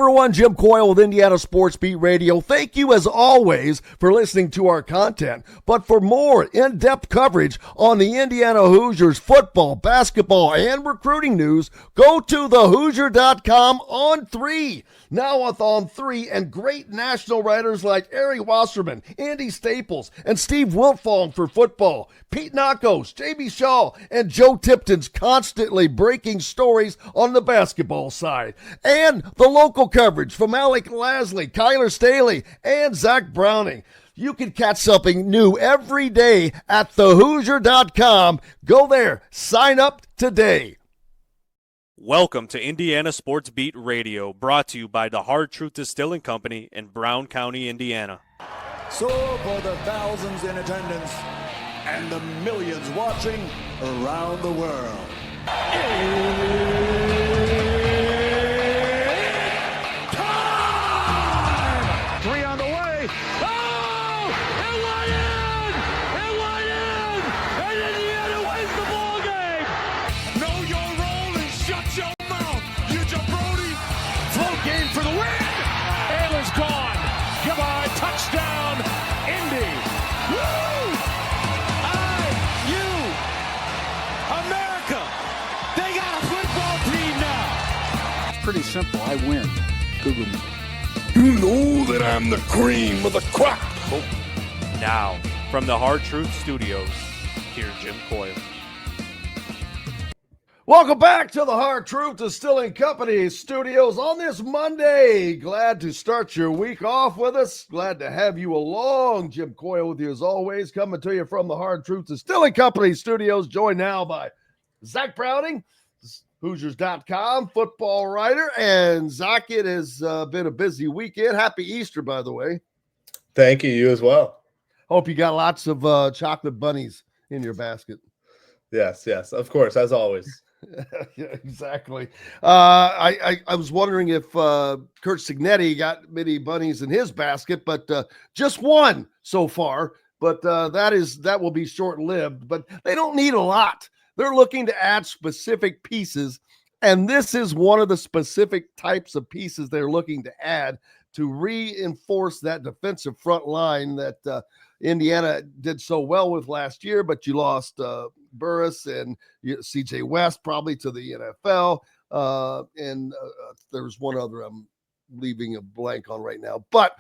everyone, Jim Coyle with Indiana Sports Beat Radio. Thank you as always for listening to our content. But for more in-depth coverage on the Indiana Hoosiers football, basketball, and recruiting news, go to thehoosier.com on 3. Now with On 3 and great national writers like Ari Wasserman, Andy Staples, and Steve Wiltfong for football. Pete Nakos, J.B. Shaw, and Joe Tipton's constantly breaking stories on the basketball side. And the local coverage from Alec Lasley, Kyler Staley, and Zach Browning. You can catch something new every day at thehoosier.com. Go there. Sign up today. Welcome to Indiana Sports Beat Radio, brought to you by the Hard Truth Distilling Company in Brown County, Indiana. So for the thousands in attendance and the millions watching around the world. Pretty simple. I win. Google me. You know that I'm the cream of the crop. Oh. Now, from the Hard Truth Studios, here's Jim Coyle. Welcome back to the Hard Truth Distilling Company Studios on this Monday. Glad to start your week off with us. Glad to have you along. Jim Coyle with you as always, coming to you from the Hard Truth Distilling Company Studios, joined now by Zach Browning, Hoosiers.com football writer. And Zach, it has been a busy weekend. Happy Easter, by the way. Thank you. You as well. Hope you got lots of chocolate bunnies in your basket. Yes, of course, as always. Yeah, exactly. I was wondering if Kurt Signetti got many bunnies in his basket, but just one so far. But that will be short-lived. But they don't need a lot. They're looking to add specific pieces, and this is one of the specific types of pieces they're looking to add to reinforce that defensive front line that Indiana did so well with last year, but you lost Burris and C.J. West probably to the NFL, and there's one other I'm leaving a blank on right now. But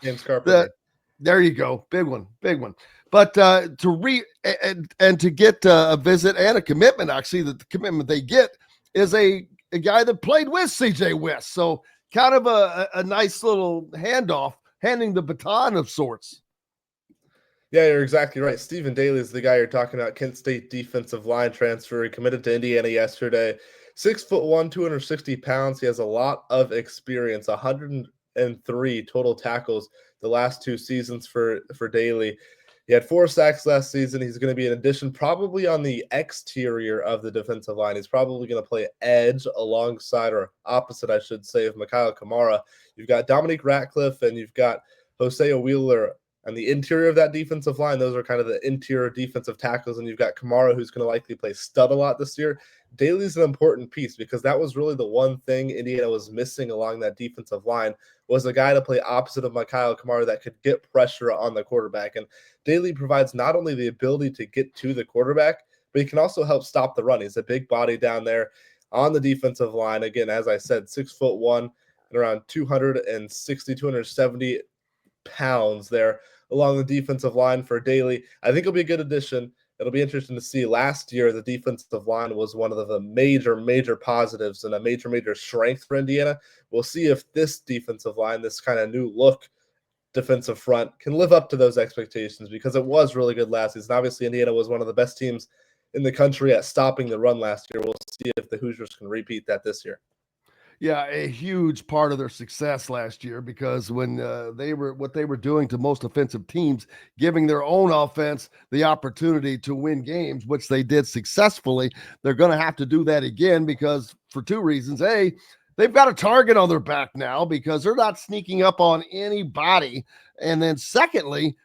there you go, big one. But to get a visit and a commitment, actually, the commitment they get is a guy that played with C.J. West. So kind of a nice little handoff, handing the baton of sorts. Yeah, you're exactly right. Stephen Daley is the guy you're talking about, Kent State defensive line transfer. He committed to Indiana yesterday. 6'1", 260 pounds. He has a lot of experience, 103 total tackles the last 2 seasons for Daley. He had 4 sacks last season. He's going to be an addition probably on the exterior of the defensive line. He's probably going to play edge alongside, or opposite, I should say, of Mikhail Kamara. You've got Dominique Ratcliffe and you've got Hosea Wheeler on the interior of that defensive line. Those are kind of the interior defensive tackles. And you've got Kamara, who's going to likely play stud a lot this year. Daley's an important piece because that was really the one thing Indiana was missing along that defensive line, was a guy to play opposite of Mikhail Kamara that could get pressure on the quarterback. And Daley provides not only the ability to get to the quarterback, but he can also help stop the run. He's a big body down there on the defensive line. Again, as I said, 6'1" and around 270 pounds there along the defensive line for Daley. I think it'll be a good addition. It'll be interesting to see. Last year, the defensive line was one of the major positives and a major strength for Indiana. We'll see if this defensive line, this kind of new look defensive front, can live up to those expectations, because it was really good last season. Obviously, Indiana was one of the best teams in the country at stopping the run last year. We'll see if the Hoosiers can repeat that this year. Yeah, a huge part of their success last year, because when they were doing to most offensive teams, giving their own offense the opportunity to win games, which they did successfully. They're going to have to do that again, because for 2 reasons. A, they've got a target on their back now because they're not sneaking up on anybody. And then secondly,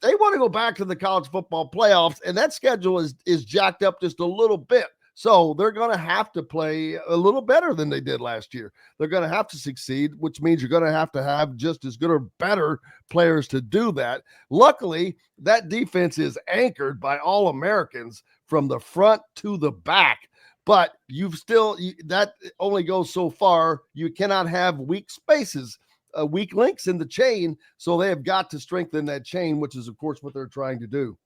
they want to go back to the college football playoffs, and that schedule is jacked up just a little bit So they're going to have to play a little better than they did last year. They're going to have to succeed, which means you're going to have just as good or better players to do that. Luckily, that defense is anchored by all Americans from the front to the back. But that only goes so far. You cannot have weak spaces, weak links in the chain. So they have got to strengthen that chain, which is, of course, what they're trying to do.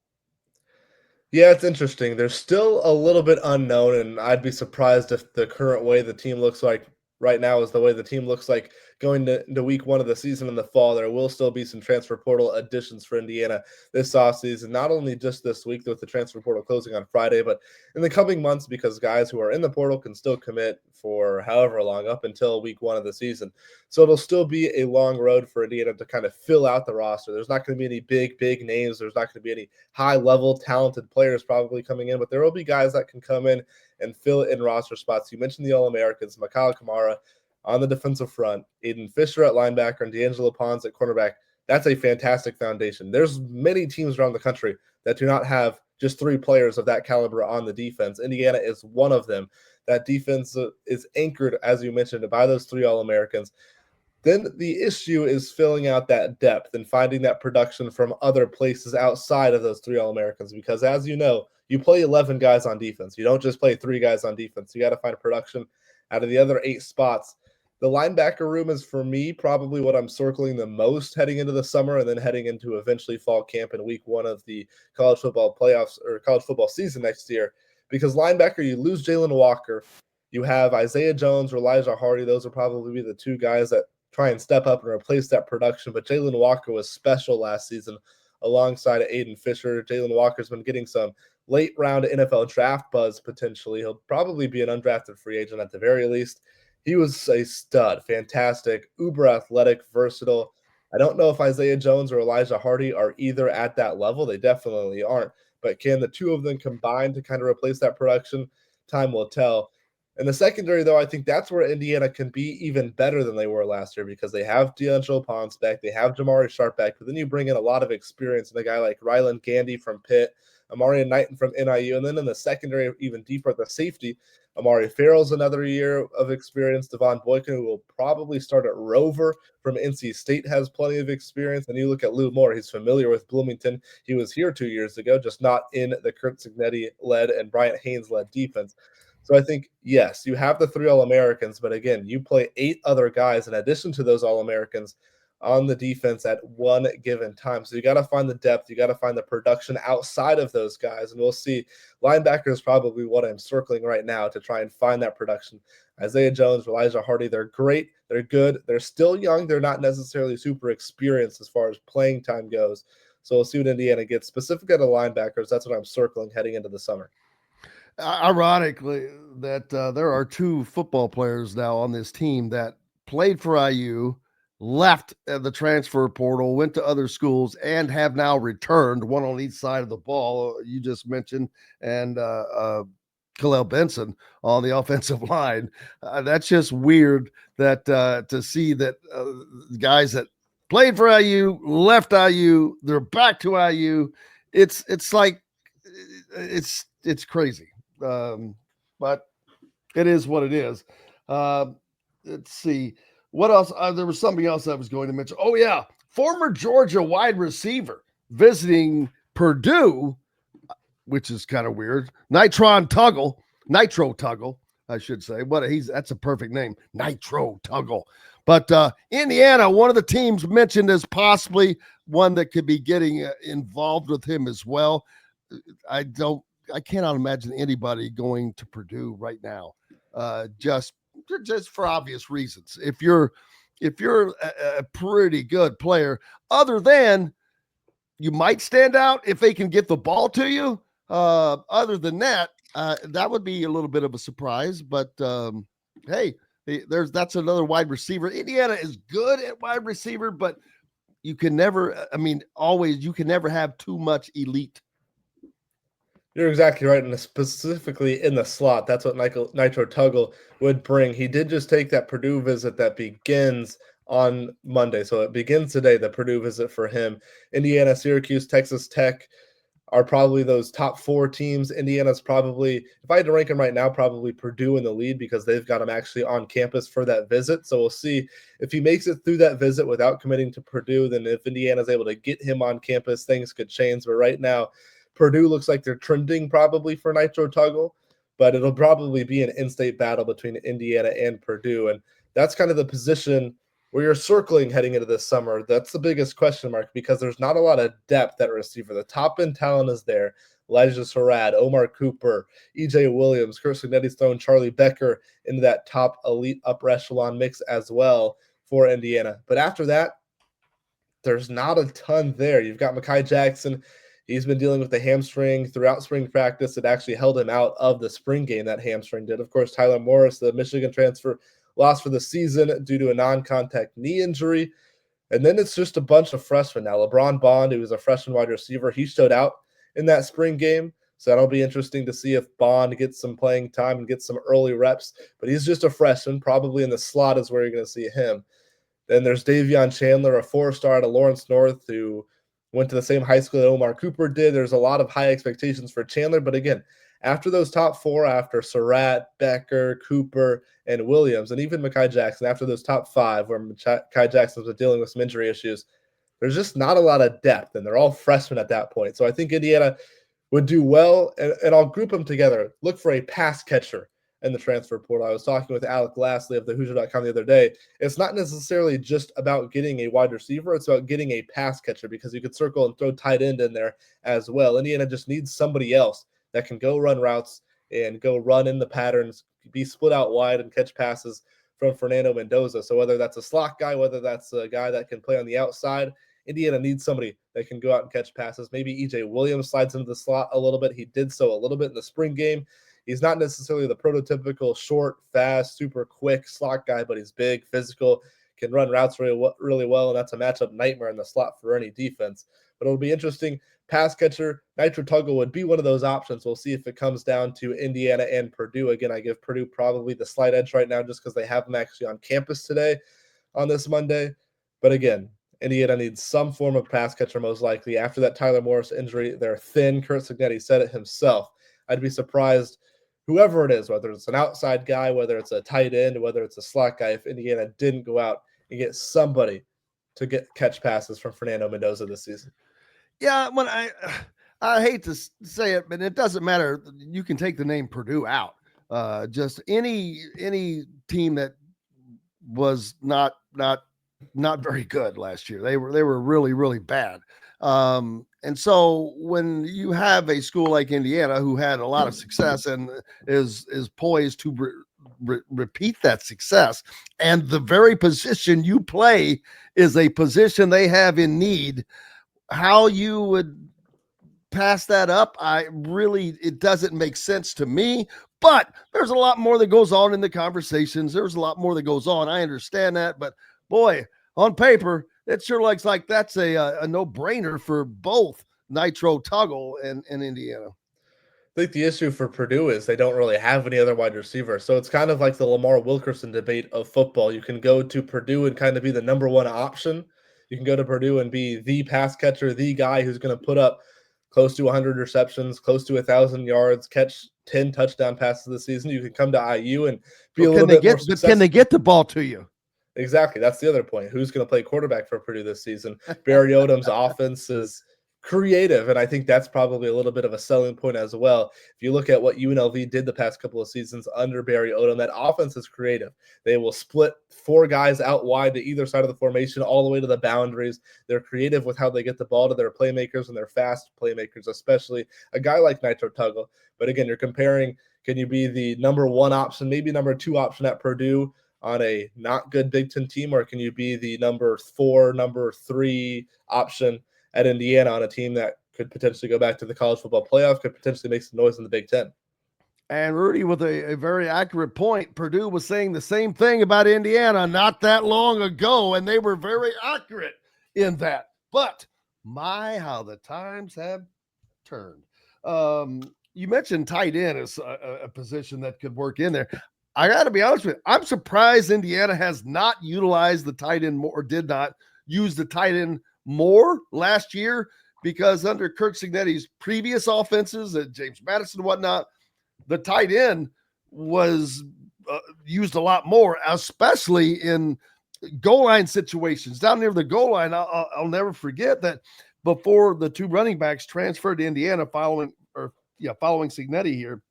Yeah, it's interesting. There's still a little bit unknown, and I'd be surprised if the current way the team looks like right now is the way the team looks like going into week one of the season in the fall. There will still be some transfer portal additions for Indiana this offseason, not only just this week with the transfer portal closing on Friday, but in the coming months, because guys who are in the portal can still commit for however long up until week one of the season. So it'll still be a long road for Indiana to kind of fill out the roster. There's not going to be any big names. There's not going to be any high-level talented players probably coming in, but there will be guys that can come in and fill in roster spots. You mentioned the All-Americans, Mikhail Kamara on the defensive front, Aiden Fisher at linebacker, and D'Angelo Pons at cornerback. That's a fantastic foundation. There's many teams around the country that do not have just 3 players of that caliber on the defense. Indiana is one of them. That defense is anchored, as you mentioned, by those 3 All-Americans. Then the issue is filling out that depth and finding that production from other places outside of those 3 All-Americans, because as you know, you play 11 guys on defense. You don't just play 3 guys on defense. You got to find production out of the other 8 spots. The linebacker room is, for me, probably what I'm circling the most heading into the summer and then heading into eventually fall camp in week 1 of the college football playoffs or college football season next year. Because linebacker, you lose Jalen Walker. You have Isaiah Jones or Elijah Hardy. Those will probably be the 2 guys that try and step up and replace that production. But Jalen Walker was special last season alongside Aiden Fisher. Jalen Walker's been getting some late round NFL draft buzz potentially. He'll probably be an undrafted free agent at the very least. He was a stud, fantastic, uber athletic, versatile. I don't know if Isaiah Jones or Elijah Hardy are either at that level. They definitely aren't. But can the 2 of them combine to kind of replace that production? Time will tell. In the secondary, though, I think that's where Indiana can be even better than they were last year, because they have D'Angelo Pons back, they have Jamari Sharp back, but then you bring in a lot of experience in a guy like Ryland Gandy from Pitt, Amari Knighton from NIU, and then in the secondary, even deeper at the safety, Amari Farrell's another year of experience. Devon Boykin, who will probably start at Rover from NC State, has plenty of experience. And you look at Lou Moore, he's familiar with Bloomington. He was here 2 years ago, just not in the Kurt Cignetti-led and Bryant Haynes-led defense. So I think, yes, you have the 3 All-Americans, but again, you play 8 other guys in addition to those All-Americans on the defense at one given time. So you got to find the depth. You got to find the production outside of those guys. And we'll see. Linebacker is probably what I'm circling right now to try and find that production. Isaiah Jones, Elijah Hardy, they're great. They're good. They're still young. They're not necessarily super experienced as far as playing time goes. So we'll see what Indiana gets. Specifically to linebackers, that's what I'm circling heading into the summer. Ironically, that there are 2 football players now on this team that played for IU, left the transfer portal, went to other schools, and have now returned, one on each side of the ball, you just mentioned, and Khalil Benson on the offensive line. That's just weird that to see that guys that played for IU, left IU, they're back to IU. It's like it's crazy. But it is what it is. Let's see. What else? There was something else I was going to mention. Oh, yeah. Former Georgia wide receiver visiting Purdue, which is kind of weird. Nitro Tuggle, I should say. That's a perfect name. Nitro Tuggle. But Indiana, one of the teams mentioned as possibly one that could be getting involved with him as well. I cannot imagine anybody going to Purdue right now. Just for obvious reasons. If you're a pretty good player, other than you might stand out if they can get the ball to you. Other than that, that would be a little bit of a surprise. But hey, that's another wide receiver. Indiana is good at wide receiver, but you can never. You can never have too much elite. You're exactly right, and specifically in the slot, that's what Nitro Tuggle would bring. He did just take that Purdue visit that begins on Monday, so it begins today, the Purdue visit for him. Indiana, Syracuse, Texas Tech, are probably those top 4 teams. Indiana's probably, if I had to rank them right now, probably Purdue in the lead because they've got him actually on campus for that visit. So we'll see if he makes it through that visit without committing to Purdue. Then if Indiana's able to get him on campus, things could change. But right now, Purdue looks like they're trending probably for Nitro Tuggle, but it'll probably be an in-state battle between Indiana and Purdue. And that's kind of the position where you're circling heading into this summer. That's the biggest question mark because there's not a lot of depth at receiver. The top end talent is there. Elijah Sarad, Omar Cooper, EJ Williams, Kurt Signetti's thrown Charlie Becker into that top elite upper echelon mix as well for Indiana. But after that, there's not a ton there. You've got Mekhi Jackson. He's been dealing with the hamstring throughout spring practice. It actually held him out of the spring game, that hamstring did. Of course, Tyler Morris, the Michigan transfer, lost for the season due to a non-contact knee injury. And then it's just a bunch of freshmen now. LeBron Bond, who was a freshman wide receiver, he showed out in that spring game. So that'll be interesting to see if Bond gets some playing time and gets some early reps. But he's just a freshman. Probably in the slot is where you're going to see him. Then there's Davion Chandler, a 4-star out of Lawrence North, who went to the same high school that Omar Cooper did. There's a lot of high expectations for Chandler. But again, after those top 4, after Surratt, Becker, Cooper, and Williams, and even Mekhi Jackson, after those top 5, where Mekhi Jackson was dealing with some injury issues, there's just not a lot of depth, and they're all freshmen at that point. So I think Indiana would do well, and I'll group them together. Look for a pass catcher in the transfer portal. I was talking with Alec Lastly of thehoosier.com the other day. It's not necessarily just about getting a wide receiver. It's about getting a pass catcher because you could circle and throw tight end in there as well. Indiana just needs somebody else that can go run routes and go run in the patterns, be split out wide and catch passes from Fernando Mendoza. So whether that's a slot guy, whether that's a guy that can play on the outside, Indiana needs somebody that can go out and catch passes. Maybe EJ Williams slides into the slot a little bit. He did so a little bit in the spring game. He's not necessarily the prototypical short, fast, super quick slot guy, but he's big, physical, can run routes really well, and that's a matchup nightmare in the slot for any defense. But it'll be interesting. Pass catcher, Nitro Tuggle would be one of those options. We'll see if it comes down to Indiana and Purdue. Again, I give Purdue probably the slight edge right now just because they have them actually on campus today on this Monday. But again, Indiana needs some form of pass catcher most likely. After that Tyler Morris injury, they're thin. Kurt Signetti said it himself. I'd be surprised, whoever it is, whether it's an outside guy, whether it's a tight end, whether it's a slot guy, if Indiana didn't go out and get somebody to catch passes from Fernando Mendoza this season. Yeah, when I hate to say it, but it doesn't matter. You can take the name Purdue out. Just any team that was not very good last year. They were really, really bad. And so when you have a school like Indiana who had a lot of success and is poised to repeat that success, and the very position you play is a position they have in need, how you would pass that up, it doesn't make sense to me. But there's a lot more that goes on in the conversations. There's a lot more that goes on. I understand that, but boy, on paper, it sure looks like that's a no-brainer for both Nitro Tuggle and Indiana. I think the issue for Purdue is they don't really have any other wide receivers. So it's kind of like the Lamar Wilkerson debate of football. You can go to Purdue and kind of be the number one option. You can go to Purdue and be the pass catcher, the guy who's going to put up close to 100 receptions, close to 1,000 yards, catch 10 touchdown passes this season. You can come to IU and be a little bit more successful. Can they get the ball to you? Exactly. That's the other point. Who's going to play quarterback for Purdue this season? Barry Odom's offense is creative, and I think that's probably a little bit of a selling point as well. If you look at what UNLV did the past couple of seasons under Barry Odom, that offense is creative. They will split 4 guys out wide to either side of the formation all the way to the boundaries. They're creative with how they get the ball to their playmakers and their fast playmakers, especially a guy like Nitro Tuggle. But again, you're comparing, can you be the number 1 option, maybe number 2 option at Purdue on a not good Big Ten team, or can you be the number 4, number 3 option at Indiana on a team that could potentially go back to the college football playoff, could potentially make some noise in the Big Ten? And Rudy, with a very accurate point, Purdue was saying the same thing about Indiana not that long ago, and they were very accurate in that. But how the times have turned. You mentioned tight end as a position that could work in there. I got to be honest with you. I'm surprised Indiana has not utilized the tight end more, or did not use the tight end more last year, because under Kurt Cignetti's previous offenses at James Madison and whatnot, the tight end was used a lot more, especially in goal line situations. Down near the goal line, I'll never forget that before the two running backs transferred to Indiana following Cignetti here,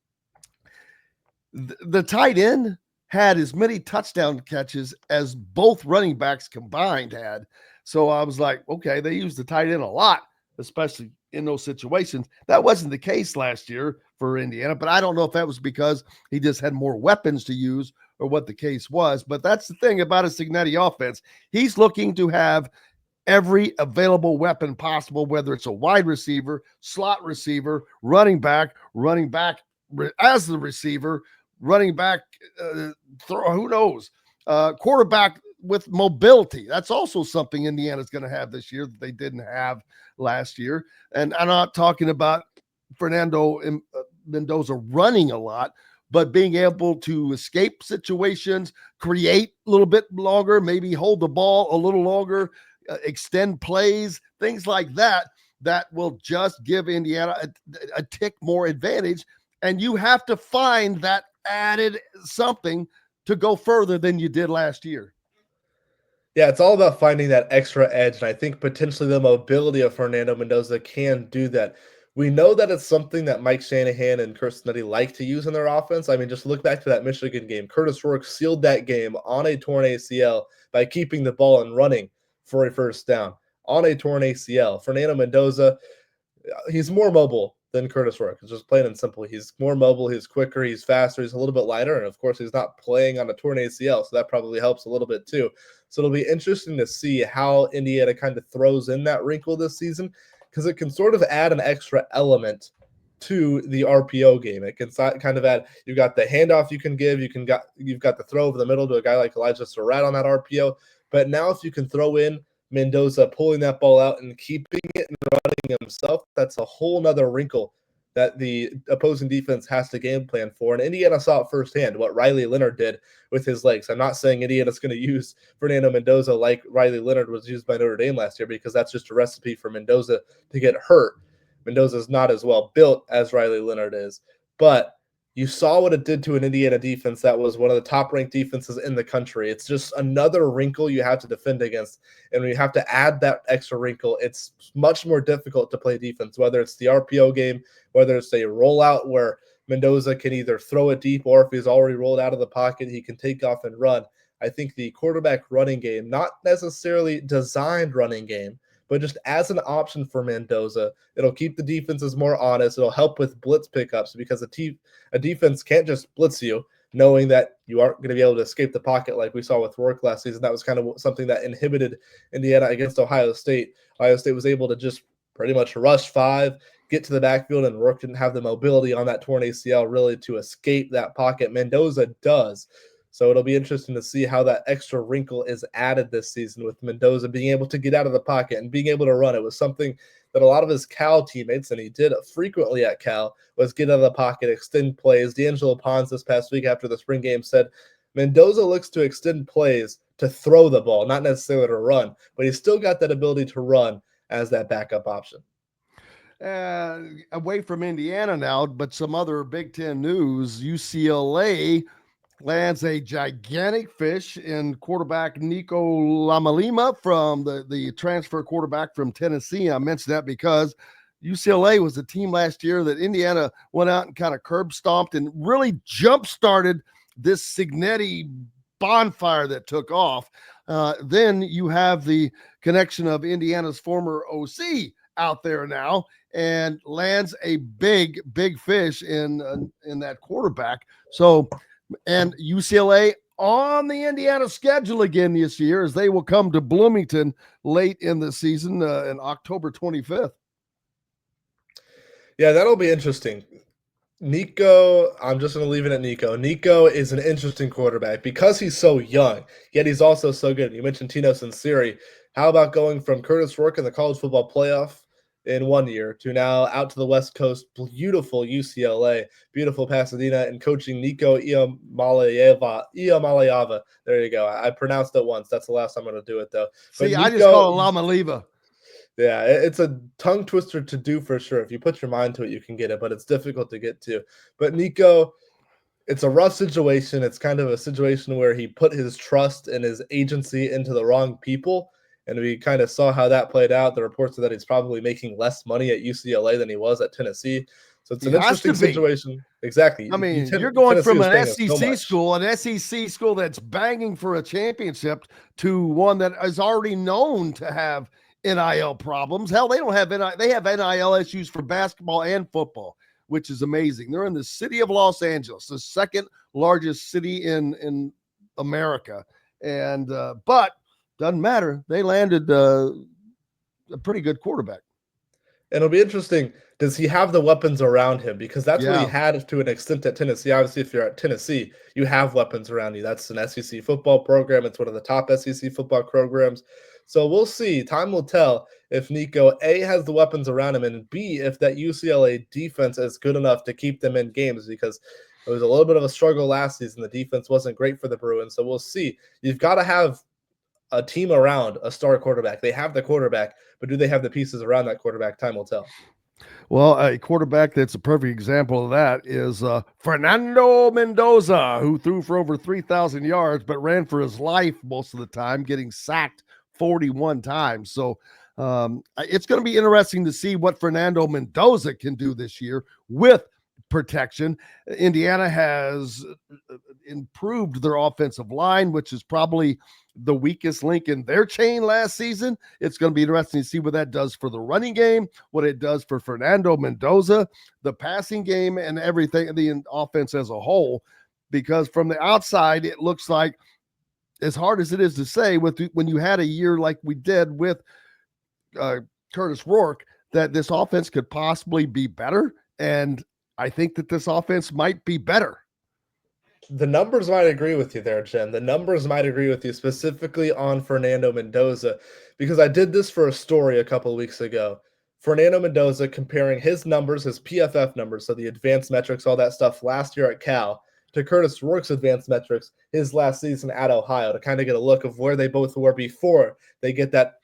the tight end had as many touchdown catches as both running backs combined had. So I was like, okay, they use the tight end a lot, especially in those situations. That wasn't the case last year for Indiana, but I don't know if that was because he just had more weapons to use or what the case was. But that's the thing about a Cignetti offense. He's looking to have every available weapon possible, whether it's a wide receiver, slot receiver, running back as the receiver, running back, who knows, quarterback with mobility. That's also something Indiana's going to have this year that they didn't have last year. And I'm not talking about Fernando Mendoza running a lot, but being able to escape situations, create a little bit longer, maybe hold the ball a little longer, extend plays, things like that will just give Indiana a tick more advantage. And you have to find that added something to go further than you did last year. Yeah, it's all about finding that extra edge, and I think potentially the mobility of Fernando Mendoza can do that. We know that it's something that Mike Shanahan and Kurt Cignetти like to use in their offense. I mean, just look back to that Michigan game. Curtis Rourke sealed that game on a torn ACL by keeping the ball and running for a first down on a torn ACL. Fernando Mendoza, he's more mobile than Curtis Rourke. It's just plain and simple. He's more mobile, he's quicker, he's faster, he's a little bit lighter, and of course he's not playing on a torn ACL, so that probably helps a little bit too. So it'll be interesting to see how Indiana kind of throws in that wrinkle this season, because it can sort of add an extra element to the RPO game. It can kind of add, you've got the handoff you can give, you've got the throw over the middle to a guy like Elijah Surratt on that RPO, but now if you can throw in Mendoza pulling that ball out and keeping it and running himself, that's a whole nother wrinkle that the opposing defense has to game plan for. And Indiana saw it firsthand, what Riley Leonard did with his legs. I'm not saying Indiana's going to use Fernando Mendoza like Riley Leonard was used by Notre Dame last year, because that's just a recipe for Mendoza to get hurt. Mendoza's not as well built as Riley Leonard is, but you saw what it did to an Indiana defense that was one of the top-ranked defenses in the country. It's just another wrinkle you have to defend against, and when you have to add that extra wrinkle, it's much more difficult to play defense, whether it's the RPO game, whether it's a rollout where Mendoza can either throw it deep, or if he's already rolled out of the pocket, he can take off and run. I think the quarterback running game, not necessarily designed running game, but just as an option for Mendoza, it'll keep the defenses more honest. It'll help with blitz pickups, because a defense can't just blitz you knowing that you aren't going to be able to escape the pocket like we saw with Rourke last season. That was kind of something that inhibited Indiana against Ohio State. Ohio State was able to just pretty much rush 5, get to the backfield, and Rourke didn't have the mobility on that torn ACL really to escape that pocket. Mendoza does. So it'll be interesting to see how that extra wrinkle is added this season, with Mendoza being able to get out of the pocket and being able to run. It was something that a lot of his Cal teammates, and he did frequently at Cal, was get out of the pocket, extend plays. D'Angelo Pons this past week after the spring game said Mendoza looks to extend plays to throw the ball, not necessarily to run, but he's still got that ability to run as that backup option. Away from Indiana now, but some other Big Ten news. UCLA lands a gigantic fish in quarterback Nico Lamalima from the transfer quarterback from Tennessee. I mentioned that because UCLA was a team last year that Indiana went out and kind of curb stomped and really jump-started this Cignetti bonfire that took off. Then you have the connection of Indiana's former OC out there now, and lands a big fish in that quarterback. So, and UCLA on the Indiana schedule again this year, as they will come to Bloomington late in the season in October 25th. Yeah, that'll be interesting. Nico, I'm just going to leave it at Nico. Nico is an interesting quarterback because he's so young, yet he's also so good. You mentioned Tino Sinceri. How about going from Curtis Rourke in the college football playoff in 1 year to now out to the West Coast, beautiful UCLA, beautiful Pasadena, and coaching Nico Iamaleava. There you go. I pronounced it once. That's the last time I'm going to do it, though. See, I just call it Lamaleva. Yeah, it's a tongue twister to do for sure. If you put your mind to it, you can get it, but it's difficult to get to. But Nico, it's a rough situation. It's kind of a situation where he put his trust and his agency into the wrong people. And we kind of saw how that played out. The reports are that he's probably making less money at UCLA than he was at Tennessee. So it's an interesting situation. Exactly. I mean, you're going Tennessee from was an paying us so SEC much. school, that's banging for a championship, to one that is already known to have NIL problems. Hell, they don't have they have NIL issues for basketball and football, which is amazing. They're in the city of Los Angeles, the second largest city in America. And but doesn't matter. They landed a pretty good quarterback. And it'll be interesting. Does he have the weapons around him? Because that's what he Yeah. had to an extent at Tennessee. Obviously, if you're at Tennessee, you have weapons around you. That's an SEC football program. It's one of the top SEC football programs. So we'll see. Time will tell if Nico, A, has the weapons around him, and B, if that UCLA defense is good enough to keep them in games, because it was a little bit of a struggle last season. The defense wasn't great for the Bruins. So we'll see. You've got to have a team around a star quarterback. They have the quarterback, but do they have the pieces around that quarterback? Time will tell. Well, a quarterback that's a perfect example of that is Fernando Mendoza, who threw for over 3,000 yards, but ran for his life most of the time, getting sacked 41 times. So it's going to be interesting to see what Fernando Mendoza can do this year with protection. Indiana has improved their offensive line, which is probably the weakest link in their chain last season. It's going to be interesting to see what that does for the running game, what it does for Fernando Mendoza, the passing game, and everything, the offense as a whole. Because from the outside, it looks like, as hard as it is to say, when you had a year like we did with Curtis Rourke, that this offense could possibly be better. And I think that this offense might be better. The numbers might agree with you there, Jen. The numbers might agree with you specifically on Fernando Mendoza, because I did this for a story a couple of weeks ago. Fernando Mendoza comparing his numbers, his PFF numbers, so the advanced metrics, all that stuff last year at Cal, to Curtis Rourke's advanced metrics his last season at Ohio, to kind of get a look of where they both were before they get that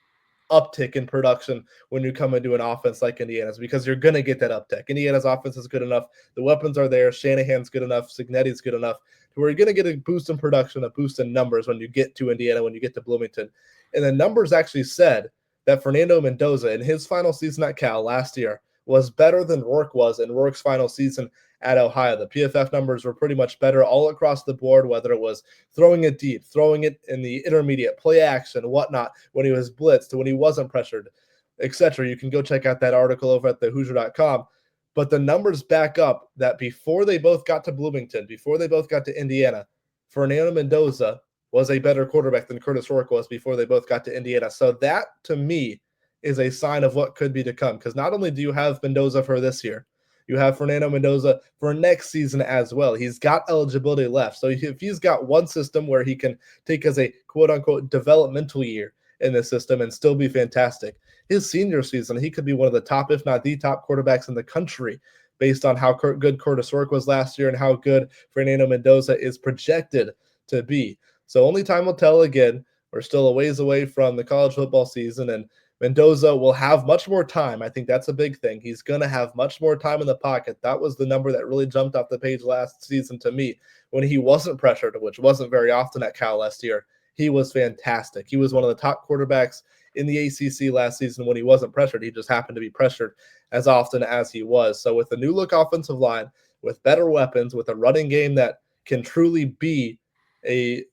uptick in production when you come into an offense like Indiana's, because you're going to get that uptick. Indiana's offense is good enough. The weapons are there. Shanahan's good enough. Signetti's good enough to where you're going to get a boost in production, a boost in numbers when you get to Indiana, when you get to Bloomington. And the numbers actually said that Fernando Mendoza in his final season at Cal last year was better than Rourke was in Rourke's final season at Ohio. The PFF numbers were pretty much better all across the board, whether it was throwing it deep, throwing it in the intermediate, play action, whatnot, when he was blitzed, when he wasn't pressured, etc. You can go check out that article over at thehoosier.com. But the numbers back up that before they both got to Bloomington, before they both got to Indiana, Fernando Mendoza was a better quarterback than Curtis Rourke was before they both got to Indiana. So that, to me, is a sign of what could be to come. Because not only do you have Mendoza for this year, you have Fernando Mendoza for next season as well. He's got eligibility left. So if he's got one system where he can take as a quote-unquote developmental year in this system and still be fantastic, his senior season, he could be one of the top, if not the top quarterbacks in the country based on how good Curtis Rourke was last year and how good Fernando Mendoza is projected to be. So only time will tell. Again, we're still a ways away from the college football season, and Mendoza will have much more time. I think that's a big thing. He's going to have much more time in the pocket. That was the number that really jumped off the page last season to me when he wasn't pressured, which wasn't very often at Cal last year. He was fantastic. He was one of the top quarterbacks in the ACC last season when he wasn't pressured. He just happened to be pressured as often as he was. So with the new look offensive line, with better weapons, with a running game that can truly be a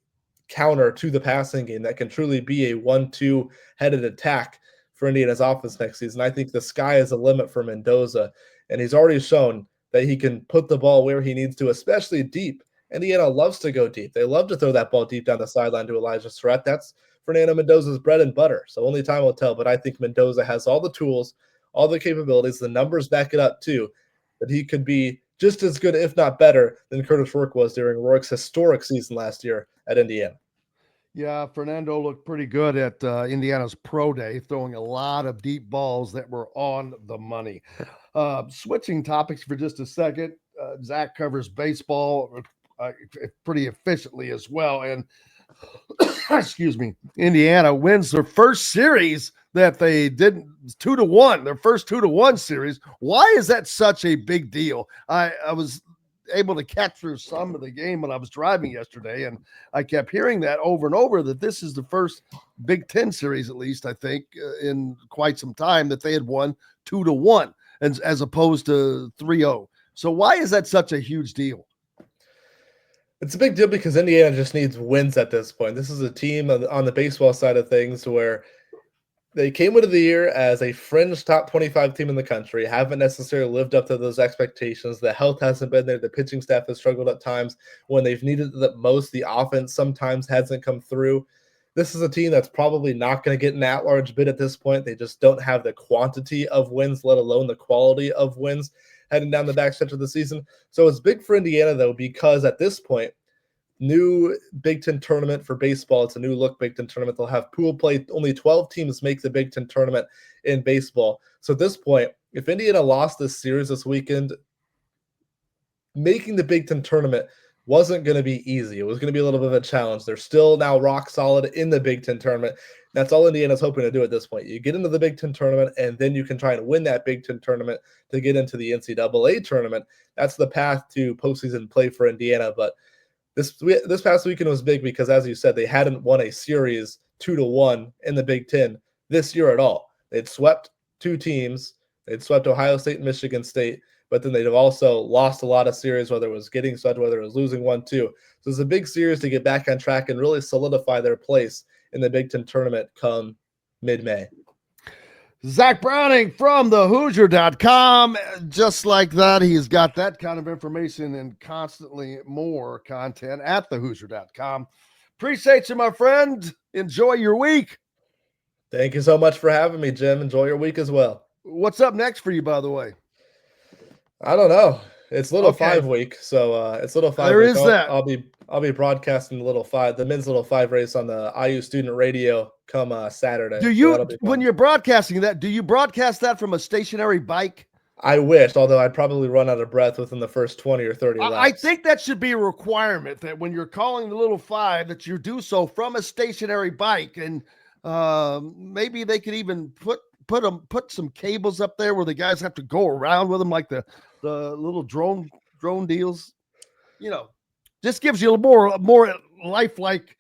counter to the passing game, that can truly be a 1-2 headed attack for Indiana's offense next season, I think the sky is the limit for Mendoza, and he's already shown that he can put the ball where he needs to, especially deep. Indiana loves to go deep. They love to throw that ball deep down the sideline to Elijah Surratt. That's Fernando Mendoza's bread and butter. So only time will tell, but I think Mendoza has all the tools, all the capabilities. The numbers back it up too, that he could be just as good, if not better, than Curtis Rourke was during Rourke's historic season last year at Indiana. Yeah, Fernando looked pretty good at Indiana's pro day, throwing a lot of deep balls that were on the money. Switching topics for just a second, Zach covers baseball pretty efficiently as well. And excuse me, Indiana wins their first series that they didn't 2-1, their first 2-1 series. Why is that such a big deal? I was able to catch through some of the game when I was driving yesterday, and I kept hearing that over and over, that this is the first Big Ten series, at least I think, in quite some time, that they had won 2-1 as opposed to 3-0. So why is that such a huge deal? It's a big deal because Indiana just needs wins at this point. This is a team on the baseball side of things where they came into the year as a fringe top 25 team in the country, haven't necessarily lived up to those expectations. The health hasn't been there. The pitching staff has struggled at times when they've needed it most. The offense sometimes hasn't come through. This is a team that's probably not going to get an at-large bid at this point. They just don't have the quantity of wins, let alone the quality of wins heading down the backstretch of the season. So it's big for Indiana, though, because at this point, new Big Ten tournament for baseball. It's a new look Big Ten tournament. They'll have pool play. Only 12 teams make the Big Ten tournament in baseball. So at this point, if Indiana lost this series this weekend, making the Big Ten tournament wasn't going to be easy. It was going to be a little bit of a challenge. They're still now rock solid in the Big Ten tournament. That's all Indiana's hoping to do at this point. You get into the Big Ten tournament, and then you can try and win that Big Ten tournament to get into the NCAA tournament. That's the path to postseason play for Indiana. But this past weekend was big because, as you said, they hadn't won a series 2-1 in the Big Ten this year at all. They'd swept two teams. They'd swept Ohio State and Michigan State, but then they'd have also lost a lot of series, whether it was getting swept, whether it was losing 1-2. So it's a big series to get back on track and really solidify their place in the Big Ten tournament come mid-May. Zach Browning from thehoosier.com. Just like that, he's got that kind of information and constantly more content at thehoosier.com. Appreciate you, my friend. Enjoy your week. Thank you so much for having me, Jim. Enjoy your week as well. What's up next for you, by the way? I don't know. It's Little Five week, so it's Little Five. There week. is that. I'll be broadcasting the Little Five, the men's Little Five race on the IU Student Radio come Saturday. Do you, when you're broadcasting that, do you broadcast that from a stationary bike? I wish, although I'd probably run out of breath within the first 20 or 30 laps. I think that should be a requirement, that when you're calling the Little Five, that you do so from a stationary bike, and maybe they could even put some cables up there where the guys have to go around with them, like the little drone deals. You know, just gives you a more lifelike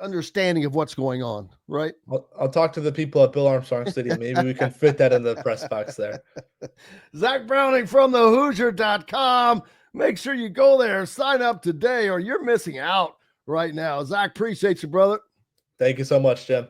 understanding of what's going on, right? I'll talk to the people at Bill Armstrong Stadium. Maybe we can fit that in the press box there. Zach Browning from thehoosier.com. Make sure you go there, sign up today, or you're missing out right now. Zach, appreciate you, brother. Thank you so much, Jim.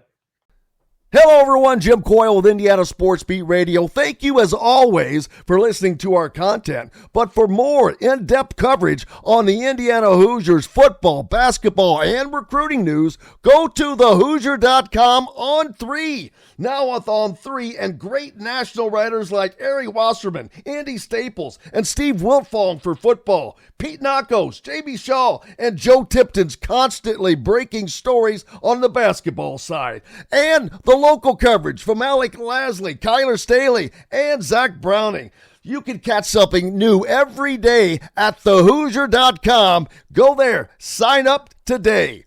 Hello, everyone. Jim Coyle with Indiana Sports Beat Radio. Thank you, as always, for listening to our content. But for more in-depth coverage on the Indiana Hoosiers football, basketball, and recruiting news, go to thehoosier.com on 3. Now with On 3 and great national writers like Ari Wasserman, Andy Staples, and Steve Wiltfong for football, Pete Nakos, J.B. Shaw, and Joe Tipton's constantly breaking stories on the basketball side. And the local coverage from Alec Lasley, Kyler Staley, and Zach Browning. You can catch something new every day at thehoosier.com. Go there, sign up today.